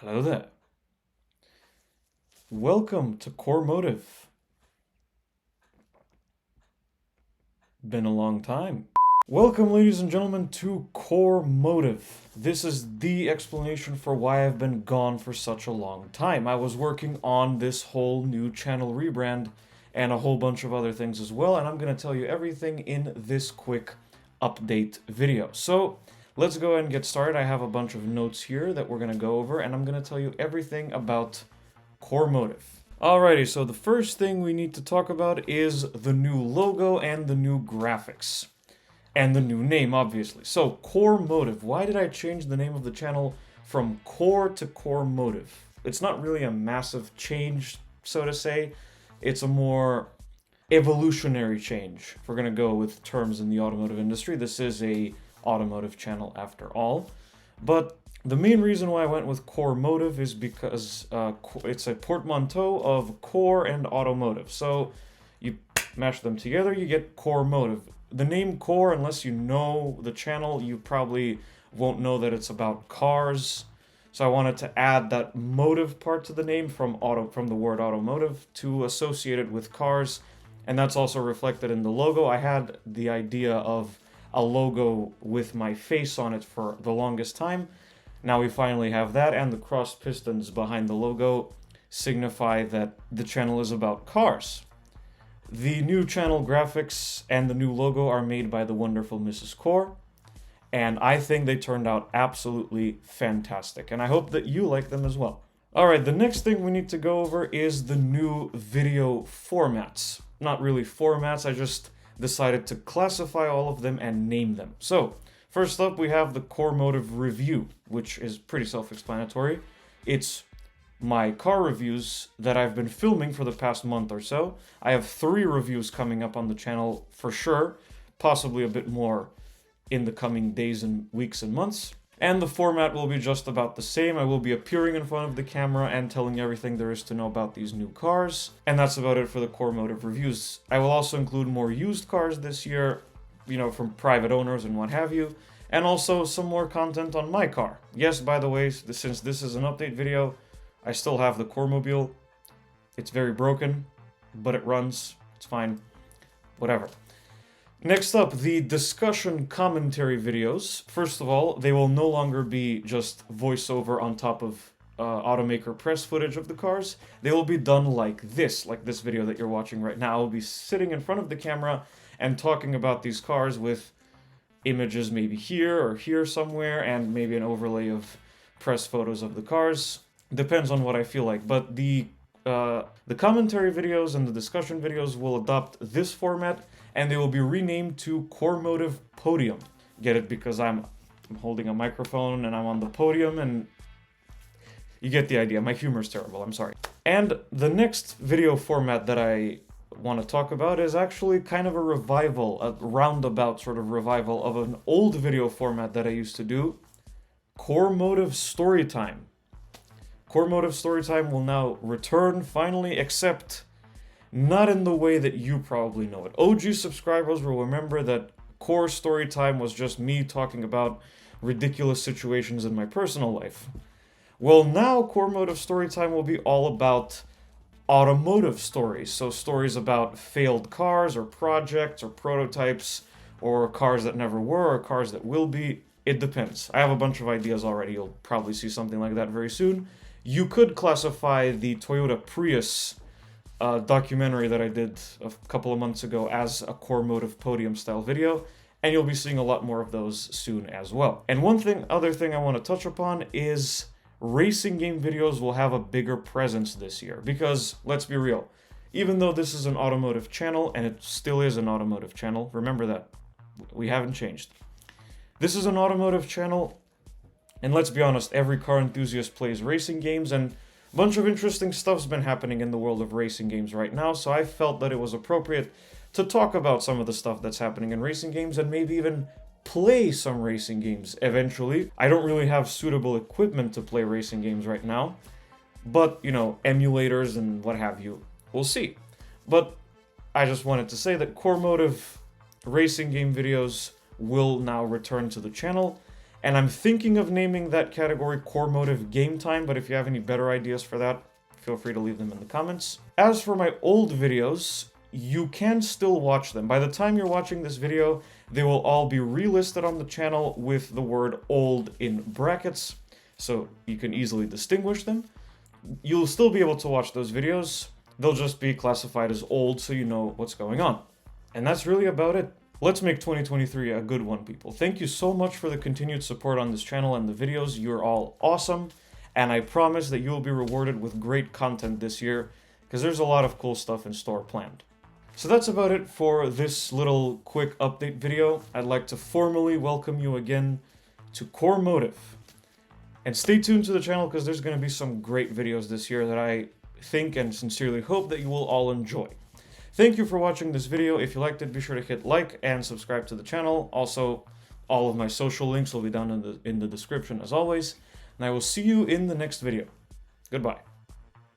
Hello there. Welcome to Korrmotive. Been a long time. Welcome, ladies and gentlemen, to Korrmotive. This is the explanation for why I've been gone for such a long time. I was working on this whole new channel rebrand and a whole bunch of other things as well, and I'm going to tell you everything in this quick update video. So, let's go ahead and get started. I have a bunch of notes here that we're going to go over, and I'm going to tell you everything about Korrmotive. Alrighty, so the first thing we need to talk about is the new logo and the new graphics. And the new name, obviously. So, Korrmotive. Why did I change the name of the channel from Core to Korrmotive? It's not really a massive change, so to say. It's a more evolutionary change, if we're going to go with terms in the automotive industry. This is a automotive channel after all. But the main reason why I went with Korrmotive is because it's a portmanteau of core and automotive. So you mash them together, you get Korrmotive. The name Core, unless you know the channel, you probably won't know that it's about cars. So I wanted to add that motive part to the name from the word automotive to associate it with cars. And that's also reflected in the logo. I had the idea of a logo with my face on it for the longest time. Now we finally have that, and the crossed pistons behind the logo signify that the channel is about cars. The new channel graphics and the new logo are made by the wonderful Mrs. Core, and I think they turned out absolutely fantastic, and I hope that you like them as well. Alright, the next thing we need to go over is the new video formats. Not really formats, I just decided to classify all of them and name them. So, first up we have the Korrmotive review, which is pretty self-explanatory. It's my car reviews that I've been filming for the past month or so. I have 3 reviews coming up on the channel for sure, possibly a bit more in the coming days and weeks and months. And the format will be just about the same. I will be appearing in front of the camera and telling you everything there is to know about these new cars. And that's about it for the Korrmotive reviews. I will also include more used cars this year, from private owners and what have you. And also some more content on my car. Yes, by the way, since this is an update video, I still have the Korrmobile. It's very broken, but it runs. It's fine. Whatever. Next up, the discussion commentary videos. First of all, they will no longer be just voiceover on top of automaker press footage of the cars. They will be done like this video that you're watching right now. I'll be sitting in front of the camera and talking about these cars with images maybe here or here somewhere, and maybe an overlay of press photos of the cars. Depends on what I feel like, but the commentary videos and the discussion videos will adopt this format, and they will be renamed to Korrmotive Podium. Get it? Because I'm holding a microphone and I'm on the podium, and you get the idea. My humor's terrible, I'm sorry. And the next video format that I want to talk about is actually kind of a revival, a roundabout sort of revival of an old video format that I used to do, Korrmotive Storytime. Korrmotive Storytime will now return finally, except not in the way that you probably know it. OG subscribers will remember that Core Storytime was just me talking about ridiculous situations in my personal life. Well, now Korrmotive Storytime will be all about automotive stories. So stories about failed cars or projects or prototypes or cars that never were or cars that will be. It depends. I have a bunch of ideas already. You'll probably see something like that very soon. You could classify the Toyota Prius documentary that I did a couple of months ago as a Korrmotive podium style video, and you'll be seeing a lot more of those soon as well. And other thing I want to touch upon is racing game videos will have a bigger presence this year, because let's be real, even though this is an automotive channel, and it still is an automotive channel, remember that, we haven't changed. This is an automotive channel, and let's be honest, every car enthusiast plays racing games, and a bunch of interesting stuff's been happening in the world of racing games right now, so I felt that it was appropriate to talk about some of the stuff that's happening in racing games, and maybe even play some racing games eventually. I don't really have suitable equipment to play racing games right now, but, emulators and what have you, we'll see. But I just wanted to say that Korrmotive racing game videos will now return to the channel, And I'm thinking of naming that category Korrmotive Game Time, but if you have any better ideas for that, feel free to leave them in the comments. As for my old videos, you can still watch them. By the time you're watching this video, they will all be relisted on the channel with the word old in brackets, so you can easily distinguish them. You'll still be able to watch those videos. They'll just be classified as old so you know what's going on. And that's really about it. Let's make 2023 a good one, people. Thank you so much for the continued support on this channel and the videos. You're all awesome. And I promise that you'll be rewarded with great content this year, because there's a lot of cool stuff in store planned. So that's about it for this little quick update video. I'd like to formally welcome you again to Korrmotive. And stay tuned to the channel, because there's going to be some great videos this year that I think and sincerely hope that you will all enjoy. Thank you for watching this video. If you liked it, be sure to hit like and subscribe to the channel. Also, all of my social links will be down in the description as always. And I will see you in the next video. Goodbye.